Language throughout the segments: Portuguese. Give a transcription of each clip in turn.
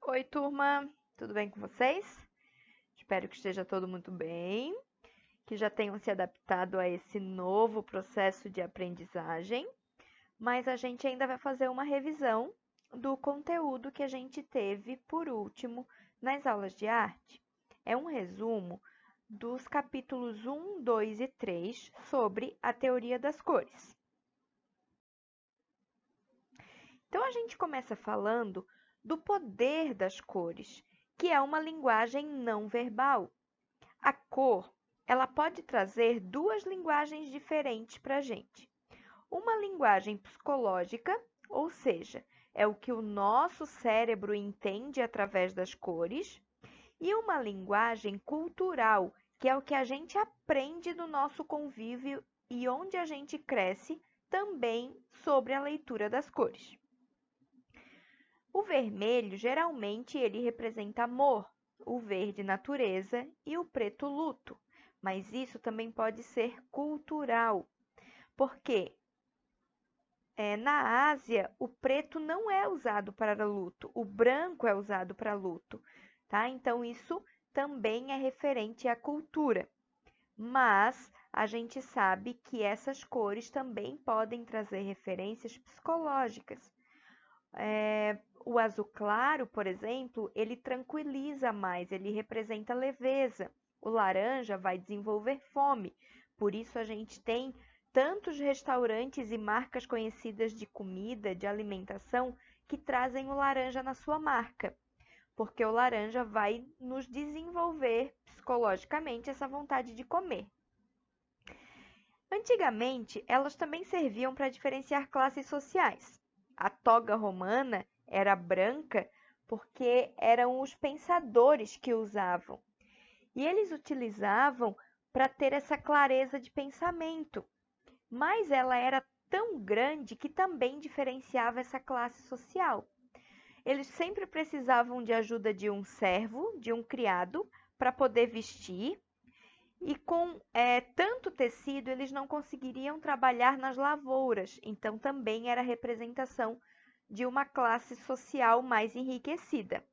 Oi, turma, tudo bem com vocês? Espero que esteja todo muito bem, que já tenham se adaptado a esse novo processo de aprendizagem, mas a gente ainda vai fazer uma revisão do conteúdo que a gente teve por último nas aulas de arte. É um resumo dos capítulos 1, 2 e 3 sobre a teoria das cores. Então a gente começa falando do poder das cores, que é uma linguagem não verbal. A cor, ela pode trazer duas linguagens diferentes para a gente. Uma linguagem psicológica, ou seja, é o que o nosso cérebro entende através das cores, e uma linguagem cultural, que é o que a gente aprende do nosso convívio e onde a gente cresce também sobre a leitura das cores. O vermelho, geralmente, ele representa amor, o verde, natureza e o preto, luto. Mas isso também pode ser cultural, porque na Ásia o preto não é usado para luto, o branco é usado para luto, tá? Então isso também é referente à cultura. Mas a gente sabe que essas cores também podem trazer referências psicológicas. O azul claro, por exemplo, ele tranquiliza mais, ele representa leveza. O laranja vai desenvolver fome. Por isso a gente tem tantos restaurantes e marcas conhecidas de comida, de alimentação, que trazem o laranja na sua marca, porque o laranja vai nos desenvolver psicologicamente essa vontade de comer. Antigamente, elas também serviam para diferenciar classes sociais. A toga romana era branca porque eram os pensadores que usavam. E eles utilizavam para ter essa clareza de pensamento. Mas ela era tão grande que também diferenciava essa classe social. Eles sempre precisavam de ajuda de um servo, de um criado, para poder vestir, e com tanto tecido, eles não conseguiriam trabalhar nas lavouras, então também era representação de uma classe social mais enriquecida.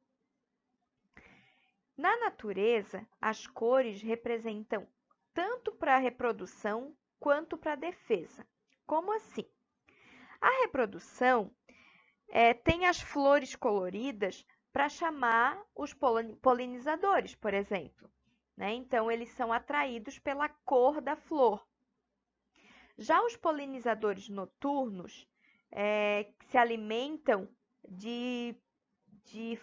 Na natureza, as cores representam tanto para a reprodução quanto para a defesa. Como assim? A reprodução tem as flores coloridas para chamar os polinizadores, por exemplo. Então, eles são atraídos pela cor da flor. Já os polinizadores noturnos, que se alimentam de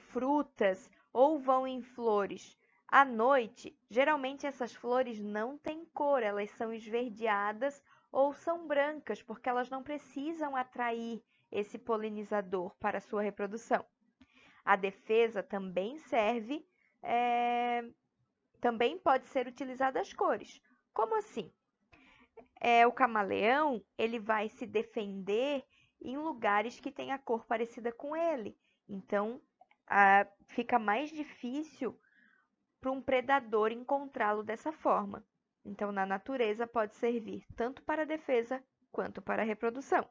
frutas ou vão em flores à noite, geralmente essas flores não têm cor, elas são esverdeadas ou são brancas, porque elas não precisam atrair esse polinizador para a sua reprodução. A defesa também serve, também pode ser utilizada as cores. Como assim? O camaleão, ele vai se defender em lugares que tem a cor parecida com ele. Então, fica mais difícil para um predador encontrá-lo dessa forma. Então, na natureza, pode servir tanto para a defesa quanto para a reprodução.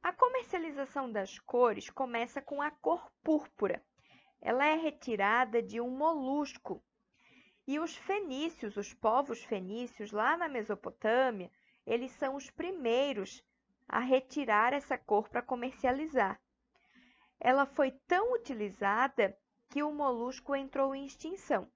A comercialização das cores começa com a cor púrpura. Ela é retirada de um molusco. E os fenícios, os povos fenícios, lá na Mesopotâmia, eles são os primeiros a retirar essa cor para comercializar. Ela foi tão utilizada que o molusco entrou em extinção.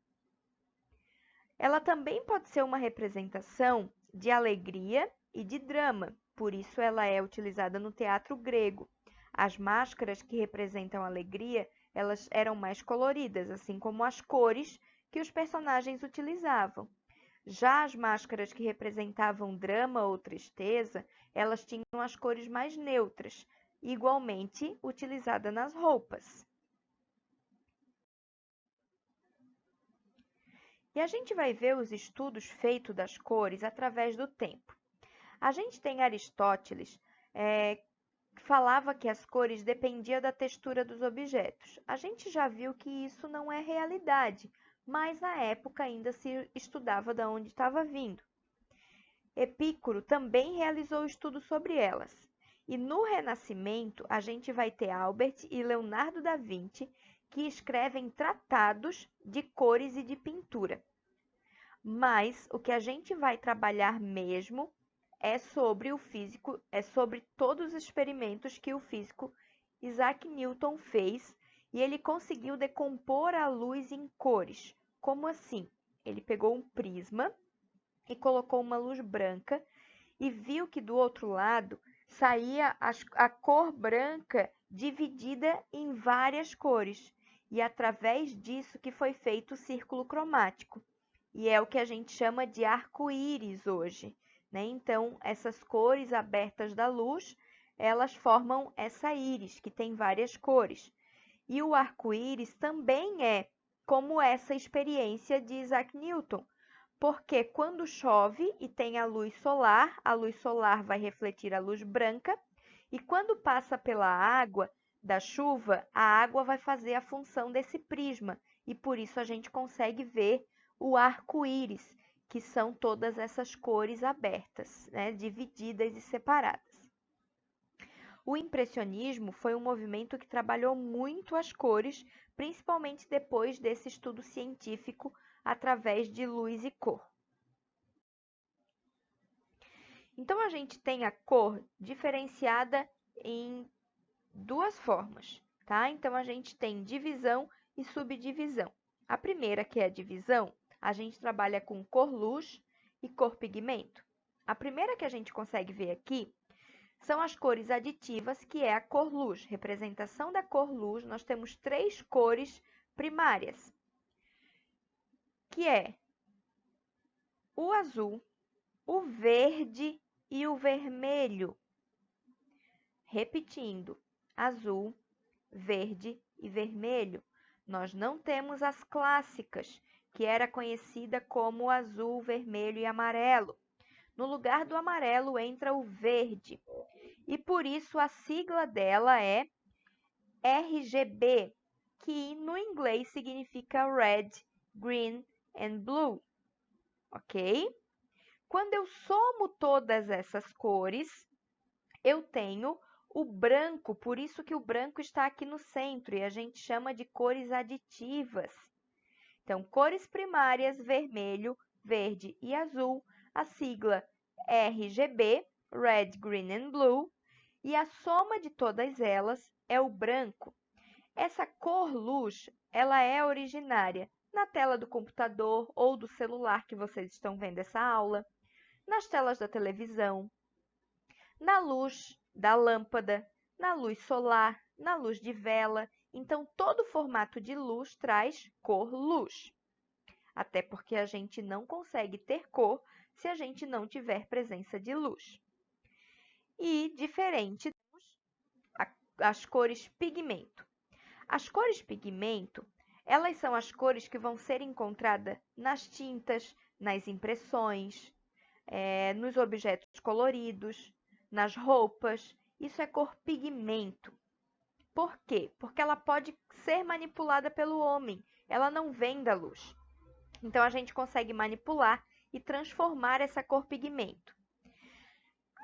Ela também pode ser uma representação de alegria e de drama, por isso ela é utilizada no teatro grego. As máscaras que representam a alegria, elas eram mais coloridas, assim como as cores que os personagens utilizavam. Já as máscaras que representavam drama ou tristeza, elas tinham as cores mais neutras, igualmente utilizada nas roupas. E a gente vai ver os estudos feitos das cores através do tempo. A gente tem Aristóteles, que falava que as cores dependiam da textura dos objetos. A gente já viu que isso não é realidade, mas na época ainda se estudava de onde estava vindo. Epicuro também realizou estudos sobre elas. E no Renascimento, a gente vai ter Albert e Leonardo da Vinci, que escrevem tratados de cores e de pintura. Mas o que a gente vai trabalhar mesmo é sobre o físico, é sobre todos os experimentos que o físico Isaac Newton fez e ele conseguiu decompor a luz em cores. Como assim? Ele pegou um prisma e colocou uma luz branca e viu que do outro lado saía a cor branca dividida em várias cores. E através disso que foi feito o círculo cromático. E é o que a gente chama de arco-íris hoje, né? Então, essas cores abertas da luz, elas formam essa íris, que tem várias cores. E o arco-íris também é como essa experiência de Isaac Newton, porque quando chove e tem a luz solar vai refletir a luz branca, e quando passa pela água da chuva, a água vai fazer a função desse prisma, e por isso a gente consegue ver o arco-íris, que são todas essas cores abertas, né, divididas e separadas. O impressionismo foi um movimento que trabalhou muito as cores, principalmente depois desse estudo científico através de luz e cor. Então, a gente tem a cor diferenciada em duas formas, tá? Então, a gente tem divisão e subdivisão. A primeira, que é a divisão, a gente trabalha com cor-luz e cor-pigmento. A primeira que a gente consegue ver aqui são as cores aditivas, que é a cor-luz. Representação da cor-luz, nós temos 3 cores primárias, que é o azul, o verde e o vermelho. Repetindo, azul, verde e vermelho. Nós não temos as clássicas, que era conhecida como azul, vermelho e amarelo. No lugar do amarelo entra o verde. E por isso a sigla dela é RGB, que no inglês significa Red, Green and Blue. Ok? Quando eu somo todas essas cores, eu tenho o branco, por isso que o branco está aqui no centro e a gente chama de cores aditivas. Então, cores primárias, vermelho, verde e azul, a sigla RGB, Red, Green and Blue, e a soma de todas elas é o branco. Essa cor-luz, ela é originária na tela do computador ou do celular que vocês estão vendo essa aula, nas telas da televisão, na luz da lâmpada, na luz solar, na luz de vela. Então, todo formato de luz traz cor-luz. Até porque a gente não consegue ter cor se a gente não tiver presença de luz. E diferente as cores pigmento. As cores pigmento, elas são as cores que vão ser encontradas nas tintas, nas impressões, nos objetos coloridos, nas roupas. Isso é cor pigmento. Por quê? Porque ela pode ser manipulada pelo homem, ela não vem da luz. Então, a gente consegue manipular e transformar essa cor pigmento.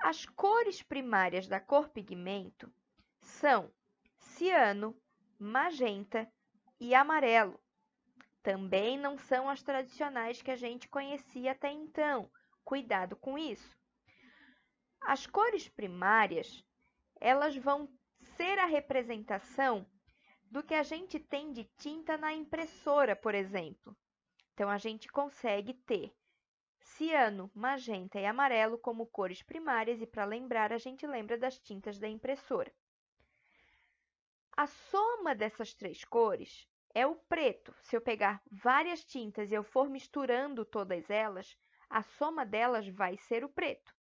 As cores primárias da cor pigmento são ciano, magenta e amarelo. Também não são as tradicionais que a gente conhecia até então. Cuidado com isso. As cores primárias, elas vão ser a representação do que a gente tem de tinta na impressora, por exemplo. Então, a gente consegue ter ciano, magenta e amarelo como cores primárias e, para lembrar, a gente lembra das tintas da impressora. A soma dessas 3 cores é o preto. Se eu pegar várias tintas e eu for misturando todas elas, a soma delas vai ser o preto.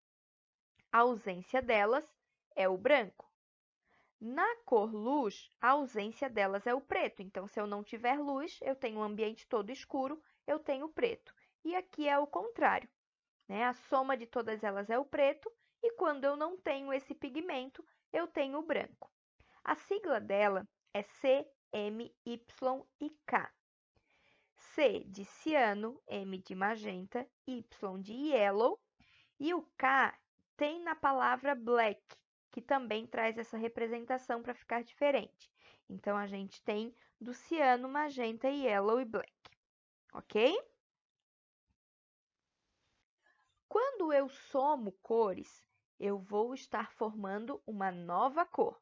A ausência delas é o branco. Na cor luz, a ausência delas é o preto. Então, se eu não tiver luz, eu tenho um ambiente todo escuro, eu tenho preto. E aqui é o contrário, né? A soma de todas elas é o preto, e quando eu não tenho esse pigmento, eu tenho o branco. A sigla dela é CMYK. C de ciano, M de magenta, Y de yellow, e o K tem na palavra black, que também traz essa representação para ficar diferente. Então, a gente tem do ciano, magenta, yellow e black, ok? Quando eu somo cores, eu vou estar formando uma nova cor.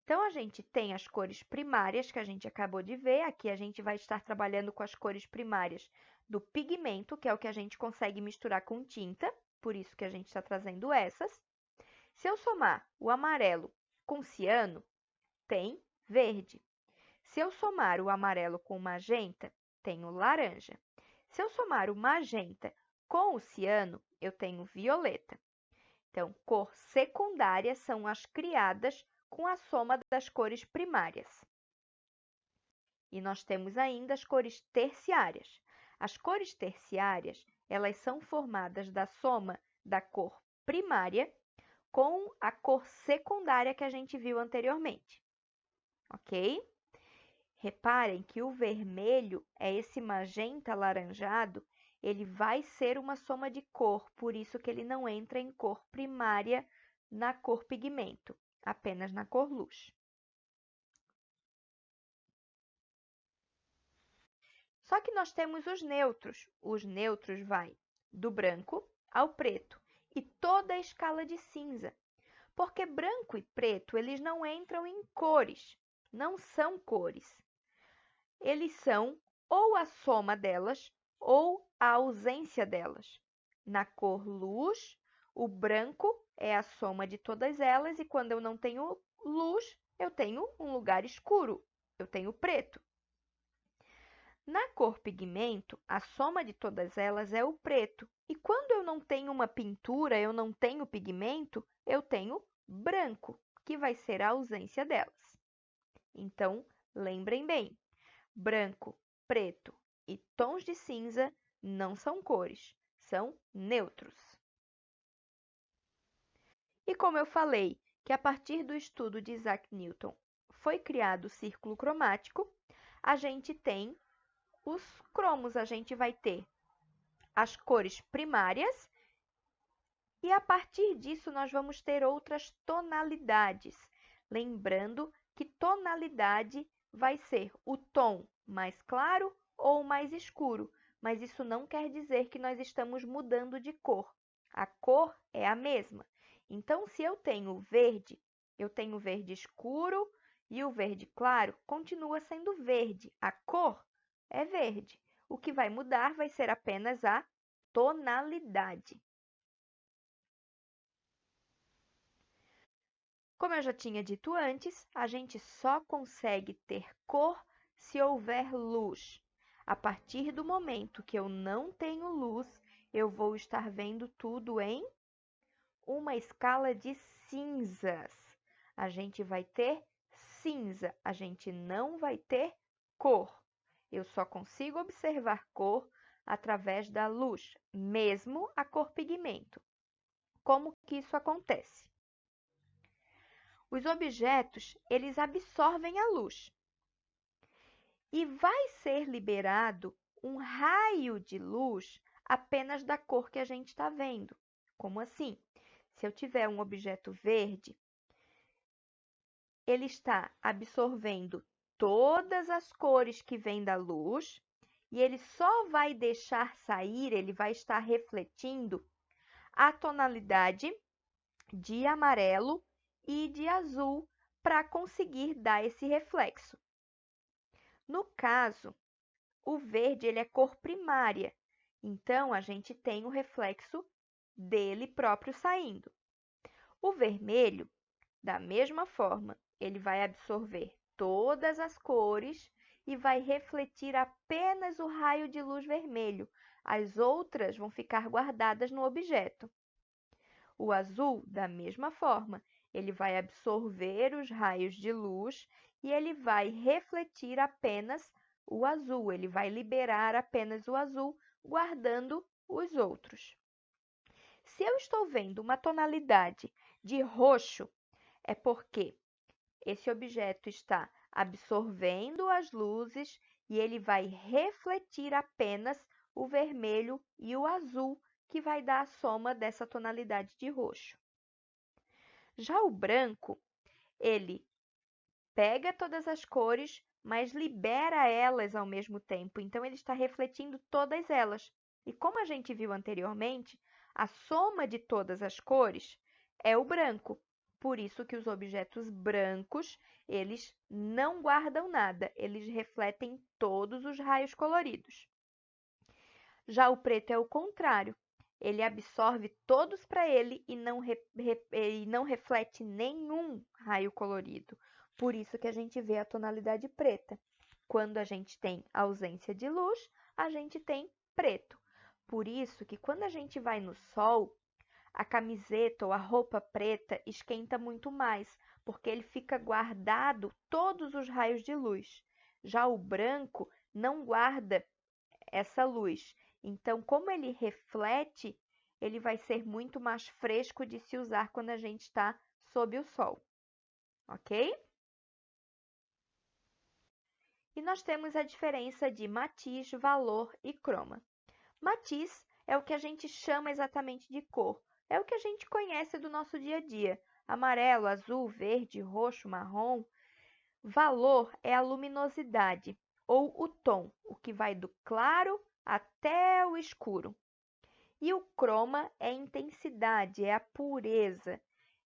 Então, a gente tem as cores primárias, que a gente acabou de ver. Aqui a gente vai estar trabalhando com as cores primárias do pigmento, que é o que a gente consegue misturar com tinta, por isso que a gente está trazendo essas. Se eu somar o amarelo com ciano, tem verde. Se eu somar o amarelo com magenta, tenho laranja. Se eu somar o magenta com o ciano, eu tenho violeta. Então, cor secundária são as criadas com a soma das cores primárias. E nós temos ainda as cores terciárias. As cores terciárias, elas são formadas da soma da cor primária com a cor secundária que a gente viu anteriormente, ok? Reparem que o vermelho é esse magenta alaranjado, ele vai ser uma soma de cor, por isso que ele não entra em cor primária na cor pigmento, apenas na cor luz. Só que nós temos os neutros. Os neutros vai do branco ao preto e toda a escala de cinza. Porque branco e preto, eles não entram em cores, não são cores. Eles são ou a soma delas ou a ausência delas. Na cor luz, o branco é a soma de todas elas e quando eu não tenho luz, eu tenho um lugar escuro, eu tenho preto. Na cor pigmento, a soma de todas elas é o preto. E quando eu não tenho uma pintura, eu não tenho pigmento, eu tenho branco, que vai ser a ausência delas. Então, lembrem bem, branco, preto e tons de cinza não são cores, são neutros. E como eu falei que a partir do estudo de Isaac Newton foi criado o círculo cromático, a gente tem os cromos, a gente vai ter as cores primárias e a partir disso nós vamos ter outras tonalidades. Lembrando que tonalidade vai ser o tom mais claro ou mais escuro, mas isso não quer dizer que nós estamos mudando de cor. A cor é a mesma. Então, se eu tenho verde escuro e o verde claro continua sendo verde. A cor é verde. O que vai mudar vai ser apenas a tonalidade. Como eu já tinha dito antes, a gente só consegue ter cor se houver luz. A partir do momento que eu não tenho luz, eu vou estar vendo tudo em uma escala de cinzas. A gente vai ter cinza, a gente não vai ter cor. Eu só consigo observar cor através da luz, mesmo a cor pigmento. Como que isso acontece? Os objetos, eles absorvem a luz. E vai ser liberado um raio de luz apenas da cor que a gente está vendo. Como assim? Se eu tiver um objeto verde, ele está absorvendo todas as cores que vêm da luz e ele só vai deixar sair, ele vai estar refletindo a tonalidade de amarelo e de azul para conseguir dar esse reflexo. No caso, o verde ele é cor primária, então a gente tem o reflexo dele próprio saindo. O vermelho, da mesma forma, ele vai absorver todas as cores e vai refletir apenas o raio de luz vermelho. As outras vão ficar guardadas no objeto. O azul, da mesma forma, ele vai absorver os raios de luz e ele vai refletir apenas o azul, ele vai liberar apenas o azul, guardando os outros. Se eu estou vendo uma tonalidade de roxo, é porque esse objeto está absorvendo as luzes e ele vai refletir apenas o vermelho e o azul, que vai dar a soma dessa tonalidade de roxo. Já o branco, ele pega todas as cores, mas libera elas ao mesmo tempo. Então, ele está refletindo todas elas. E como a gente viu anteriormente, a soma de todas as cores é o branco. Por isso que os objetos brancos, eles não guardam nada, eles refletem todos os raios coloridos. Já o preto é o contrário. Ele absorve todos para ele e não reflete nenhum raio colorido. Por isso que a gente vê a tonalidade preta. Quando a gente tem ausência de luz, a gente tem preto. Por isso que quando a gente vai no sol, a camiseta ou a roupa preta esquenta muito mais, porque ele fica guardado todos os raios de luz. Já o branco não guarda essa luz. Então, como ele reflete, ele vai ser muito mais fresco de se usar quando a gente está sob o sol, ok? E nós temos a diferença de matiz, valor e croma. Matiz é o que a gente chama exatamente de cor, é o que a gente conhece do nosso dia a dia: amarelo, azul, verde, roxo, marrom. Valor é a luminosidade ou o tom, o que vai do claro até o escuro. E o croma é a intensidade, é a pureza,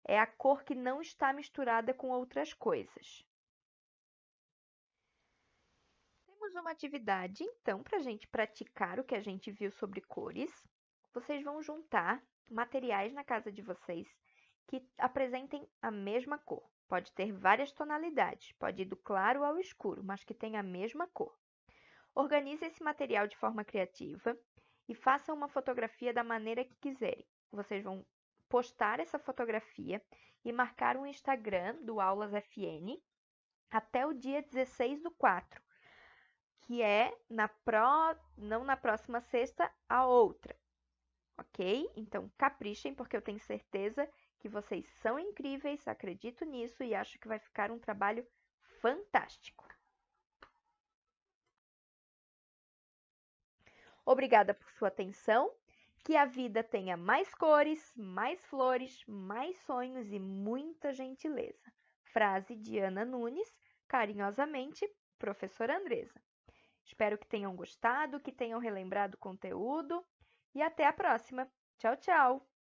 é a cor que não está misturada com outras coisas. Temos uma atividade, então, para a gente praticar o que a gente viu sobre cores. Vocês vão juntar materiais na casa de vocês que apresentem a mesma cor. Pode ter várias tonalidades, pode ir do claro ao escuro, mas que tenha a mesma cor. Organize esse material de forma criativa e façam uma fotografia da maneira que quiserem. Vocês vão postar essa fotografia e marcar o Instagram do Aulas FN até o dia 16/4, que é não na próxima sexta, a outra, ok? Então, caprichem, porque eu tenho certeza que vocês são incríveis, acredito nisso e acho que vai ficar um trabalho fantástico. Obrigada por sua atenção. Que a vida tenha mais cores, mais flores, mais sonhos e muita gentileza. Frase de Ana Nunes, carinhosamente, professora Andresa. Espero que tenham gostado, que tenham relembrado o conteúdo e até a próxima. Tchau, tchau!